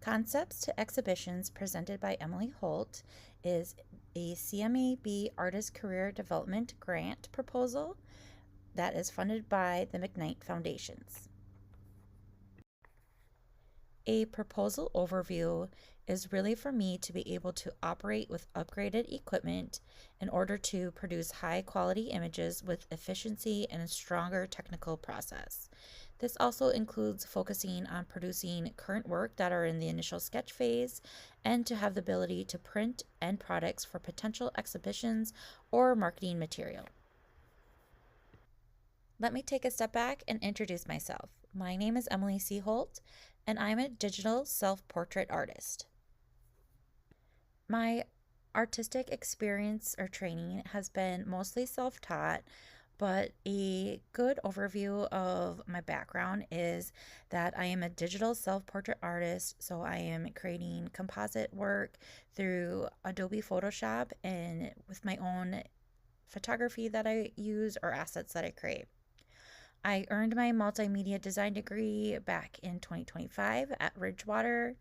Concepts to Exhibitions presented by Emily Holt is a CMAB Artist Career Development Grant proposal that is funded by the McKnight Foundations. A proposal overview is really for me to be able to operate with upgraded equipment in order to produce high quality images with efficiency and a stronger technical process. This also includes focusing on producing current work that are in the initial sketch phase and to have the ability to print end products for potential exhibitions or marketing material. Let me take a step back and introduce myself. My name is Emily C. Holt, and I'm a digital self-portrait artist. My artistic experience or training has been mostly self-taught, but a good overview of my background is that I am a digital self-portrait artist, so I am creating composite work through Adobe Photoshop and with my own photography that I use or assets that I create. I earned my multimedia design degree back in 2025 at Ridgewater.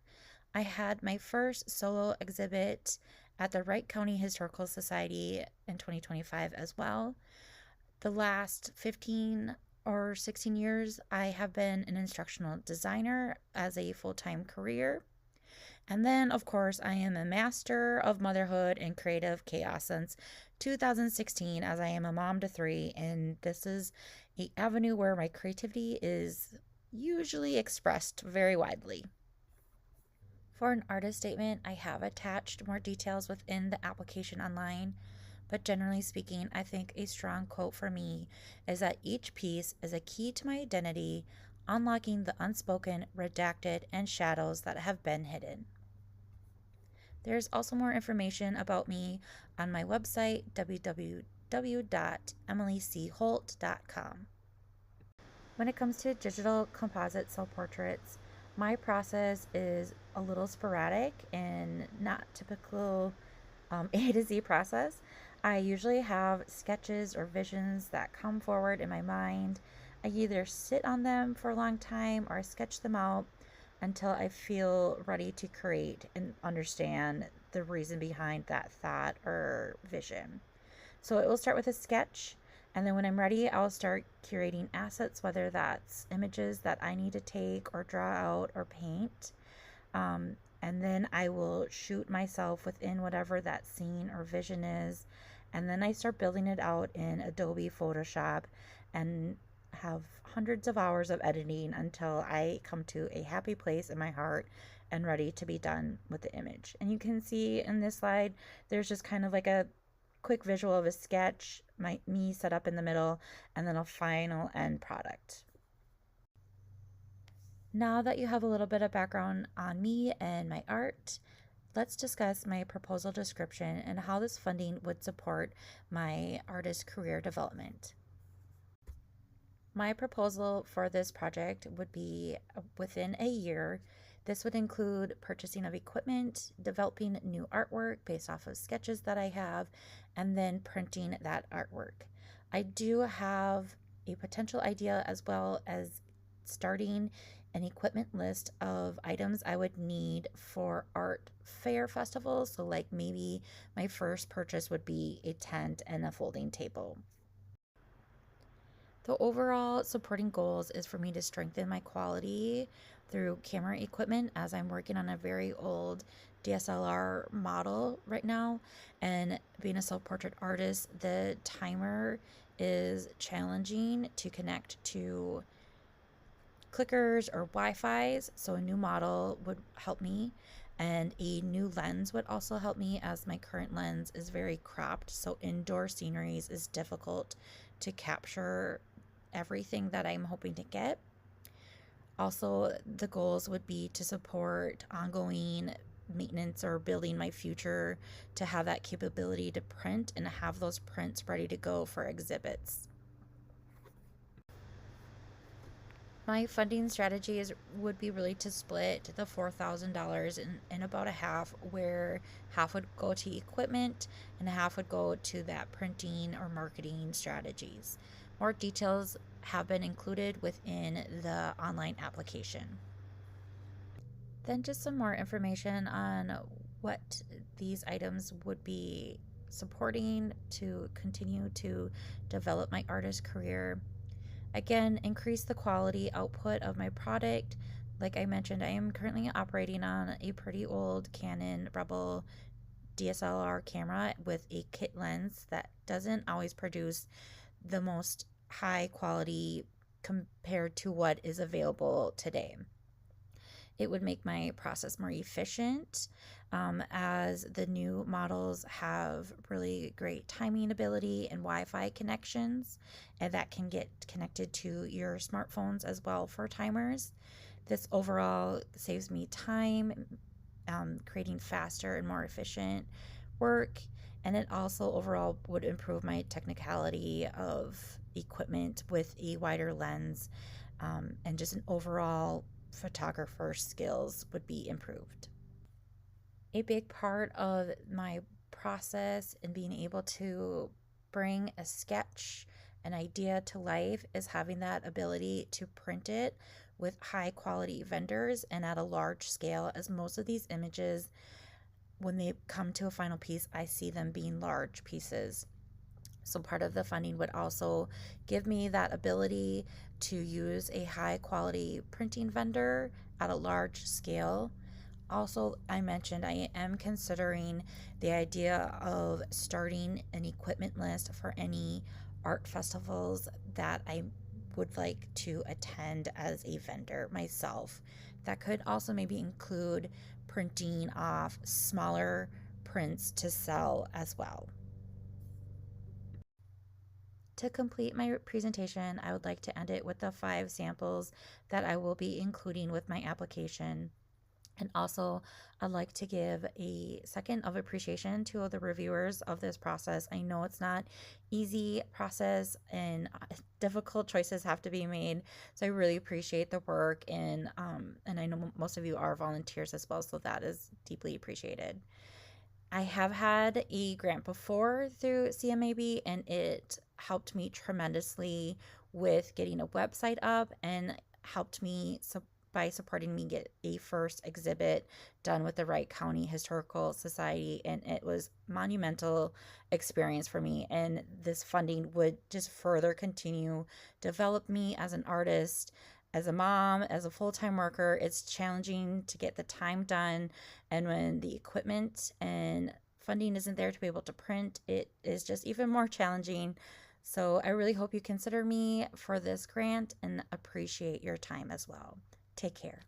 I had my first solo exhibit at the Wright County Historical Society in 2025 as well. The last 15 or 16 years, I have been an instructional designer as a full-time career. And then, of course, I am a master of motherhood and creative chaos since 2016, as I am a mom to 3, and this is an avenue where my creativity is usually expressed very widely. For an artist statement, I have attached more details within the application online, but generally speaking, I think a strong quote for me is that each piece is a key to my identity, unlocking the unspoken, redacted, and shadows that have been hidden. There's also more information about me on my website, www.emilycholt.com. When it comes to digital composite self-portraits, my process is a little sporadic and not typical A to Z process. I usually have sketches or visions that come forward in my mind. I either sit on them for a long time or I sketch them out until I feel ready to create and understand the reason behind that thought or vision. So it will start with a sketch, and then when I'm ready, I'll start curating assets, whether that's images that I need to take or draw out or paint. And then I will shoot myself within whatever that scene or vision is. And then I start building it out in Adobe Photoshop and have hundreds of hours of editing until I come to a happy place in my heart and ready to be done with the image. And you can see in this slide, there's just kind of like a quick visual of a sketch, me set up in the middle, and then a final end product. Now that you have a little bit of background on me and my art, let's discuss my proposal description and how this funding would support my artist career development. My proposal for this project would be within a year. This would include purchasing of equipment, developing new artwork based off of sketches that I have, and then printing that artwork. I do have a potential idea as well as starting an equipment list of items I would need for art fair festivals. So like maybe my first purchase would be a tent and a folding table. The overall supporting goals is for me to strengthen my quality through camera equipment, as I'm working on a very old DSLR model right now. And being a self-portrait artist, the timer is challenging to connect to clickers or Wi-Fi's, so a new model would help me, and a new lens would also help me, as my current lens is very cropped, so indoor sceneries is difficult to capture everything that I'm hoping to get. Also, the goals would be to support ongoing maintenance or building my future to have that capability to print and have those prints ready to go for exhibits. My funding strategies would be really to split the $4,000 in about a half, where half would go to equipment and half would go to that printing or marketing strategies. More details have been included within the online application. Then just some more information on what these items would be supporting to continue to develop my artist career. Again, increase the quality output of my product. Like I mentioned, I am currently operating on a pretty old Canon Rebel DSLR camera with a kit lens that doesn't always produce the most high quality compared to what is available today. It would make my process more efficient, as the new models have really great timing ability and Wi-Fi connections, and that can get connected to your smartphones as well for timers. This overall saves me time, creating faster and more efficient work, and it also overall would improve my technicality of equipment with a wider lens, and just an overall photographer skills would be improved. A big part of my process in being able to bring a sketch, an idea to life, is having that ability to print it with high quality vendors and at a large scale, as most of these images, when they come to a final piece, I see them being large pieces. So part of the funding would also give me that ability to use a high quality printing vendor at a large scale. Also, I mentioned I am considering the idea of starting an equipment list for any art festivals that I would like to attend as a vendor myself. That could also maybe include printing off smaller prints to sell as well. To complete my presentation, I would like to end it with the 5 samples that I will be including with my application. And also, I'd like to give a second of appreciation to the reviewers of this process. I know it's not easy process, and difficult choices have to be made. So I really appreciate the work, and I know most of you are volunteers as well, so that is deeply appreciated. I have had a grant before through CMAB, and it helped me tremendously with getting a website up, and helped me by supporting me get a first exhibit done with the Wright County Historical Society, and it was monumental experience for me. And this funding would just further continue develop me as an artist, as a mom, as a full-time worker. It's challenging to get the time done, and when the equipment and funding isn't there to be able to print, it is just even more challenging. So I really hope you consider me for this grant and appreciate your time as well. Take care.